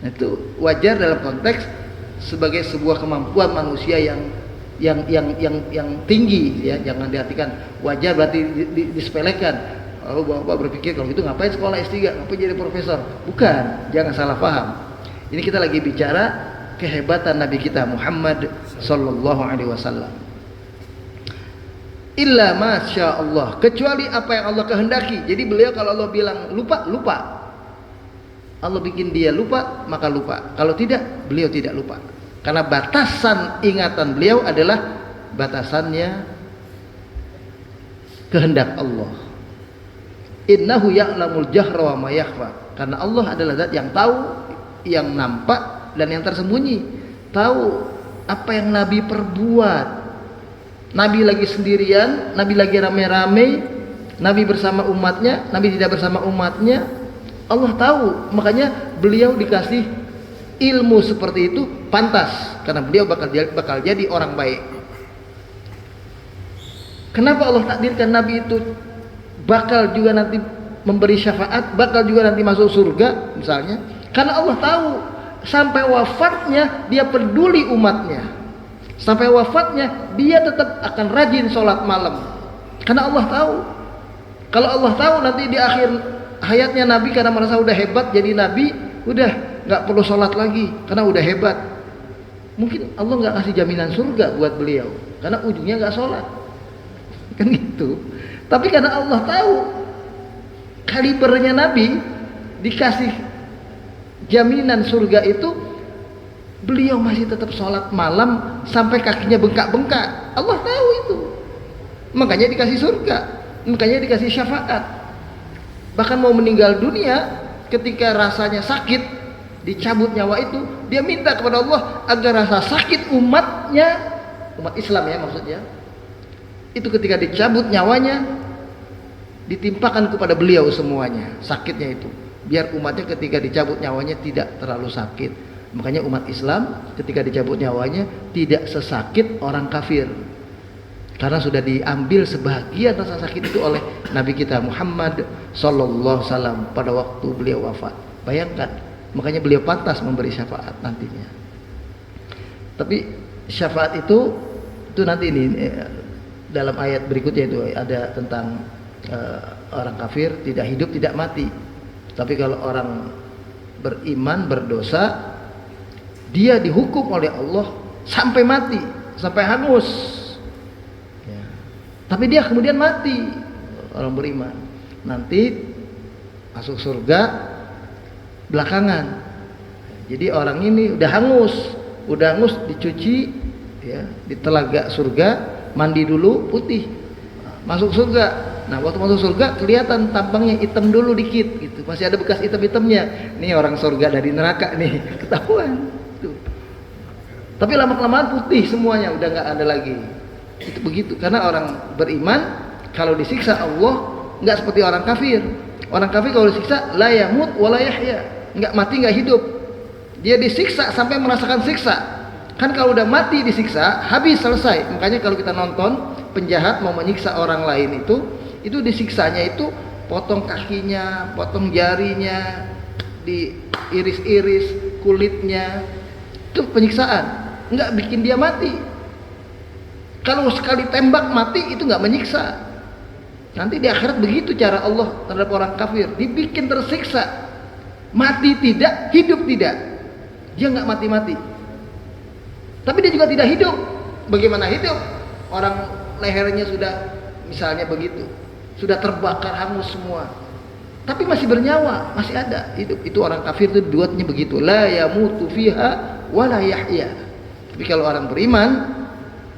Nah, itu wajar dalam konteks sebagai sebuah kemampuan manusia yang tinggi, ya. Jangan diartikan wajar berarti disepelekan. Oh, Bapak berpikir kalau itu ngapain sekolah S3, ngapain jadi profesor? Bukan, jangan salah paham. Ini kita lagi bicara kehebatan Nabi kita Muhammad sallallahu alaihi wasallam. Illa masya Allah, kecuali apa yang Allah kehendaki. Jadi beliau kalau Allah bilang lupa, lupa. Allah bikin dia lupa, maka lupa. Kalau tidak, beliau tidak lupa. Karena batasan ingatan beliau adalah batasannya kehendak Allah. Innahu ya'lamul jahra wa ma yakhfa. Karena Allah adalah zat yang tahu, yang nampak dan yang tersembunyi. Tahu apa yang Nabi perbuat. Nabi lagi sendirian, Nabi lagi rame-rame, Nabi bersama umatnya, Nabi tidak bersama umatnya, Allah tahu. Makanya beliau dikasih ilmu seperti itu pantas, karena beliau bakal jadi orang baik. Kenapa Allah takdirkan Nabi itu bakal juga nanti memberi syafaat, bakal juga nanti masuk surga misalnya? Karena Allah tahu sampai wafatnya dia peduli umatnya. Sampai wafatnya dia tetap akan rajin sholat malam. Karena Allah tahu. Kalau Allah tahu nanti di akhir hayatnya Nabi karena merasa udah hebat jadi Nabi, udah nggak perlu sholat lagi karena udah hebat. Mungkin Allah nggak kasih jaminan surga buat beliau karena ujungnya nggak sholat. Kan gitu. Tapi karena Allah tahu kalibernya Nabi dikasih jaminan surga itu, beliau masih tetap sholat malam sampai kakinya bengkak-bengkak. Allah tahu itu. Makanya dikasih surga, makanya dikasih syafaat. Bahkan mau meninggal dunia, ketika rasanya sakit, dicabut nyawa itu, dia minta kepada Allah agar rasa sakit umatnya, umat Islam ya maksudnya, itu ketika dicabut nyawanya, ditimpakan kepada beliau semuanya sakitnya itu, biar umatnya ketika dicabut nyawanya tidak terlalu sakit. Makanya umat Islam ketika dicabut nyawanya tidak sesakit orang kafir. Karena sudah diambil sebagian rasa sakit itu oleh Nabi kita Muhammad sallallahu alaihi wasallam pada waktu beliau wafat. Bayangkan, makanya beliau pantas memberi syafaat nantinya. Tapi syafaat itu nanti ini dalam ayat berikutnya itu ada tentang orang kafir tidak hidup tidak mati. Tapi kalau orang beriman berdosa, dia dihukum oleh Allah sampai mati, sampai hangus. Ya. Tapi dia kemudian mati, orang beriman. Nanti masuk surga belakangan. Jadi orang ini udah hangus dicuci ya, di telaga surga, mandi dulu putih. Masuk surga. Nah, waktu masuk surga kelihatan tampangnya hitam dulu dikit gitu. Masih ada bekas hitam-hitamnya. Nih orang surga dari neraka nih, ketahuan. Tuh. Tapi lama-kelamaan putih semuanya, udah nggak ada lagi. Itu begitu. Karena orang beriman kalau disiksa Allah nggak seperti orang kafir. Orang kafir kalau disiksa la yamut wa la yahya. Nggak mati nggak hidup. Dia disiksa sampai merasakan siksa. Kan kalau udah mati disiksa, habis selesai. Makanya kalau kita nonton penjahat mau menyiksa orang lain itu disiksanya itu potong kakinya, potong jarinya, diiris-iris kulitnya. Itu penyiksaan, nggak bikin dia mati. Kalau sekali tembak mati itu nggak menyiksa. Nanti di akhirat begitu cara Allah terhadap orang kafir, dibikin tersiksa. Mati tidak, hidup tidak. Dia nggak mati-mati. Tapi dia juga tidak hidup. Bagaimana hidup? Orang lehernya sudah misalnya begitu, sudah terbakar hangus semua. Tapi masih bernyawa, masih ada hidup. Itu orang kafir itu duatnya begitu. La yamutu fiha wa la yahya. Tapi kalau orang beriman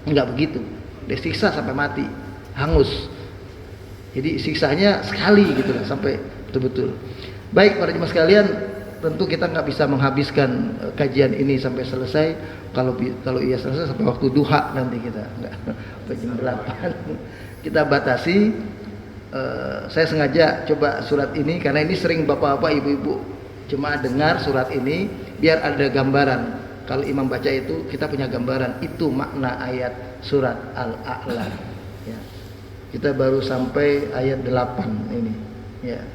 enggak begitu. Disiksa sampai mati, hangus. Jadi siksanya sekali gitu lah, sampai betul-betul. Baik para jemaah sekalian, tentu kita nggak bisa menghabiskan kajian ini sampai selesai. Kalau ia selesai sampai waktu duha nanti kita nggak jam 8. Kita batasi. Saya sengaja coba surat ini karena ini sering bapak-bapak, ibu-ibu cuma dengar surat ini biar ada gambaran. Kalau imam baca itu kita punya gambaran itu makna ayat surat Al-A'la. Ya. Kita baru sampai ayat 8 ini. Ya.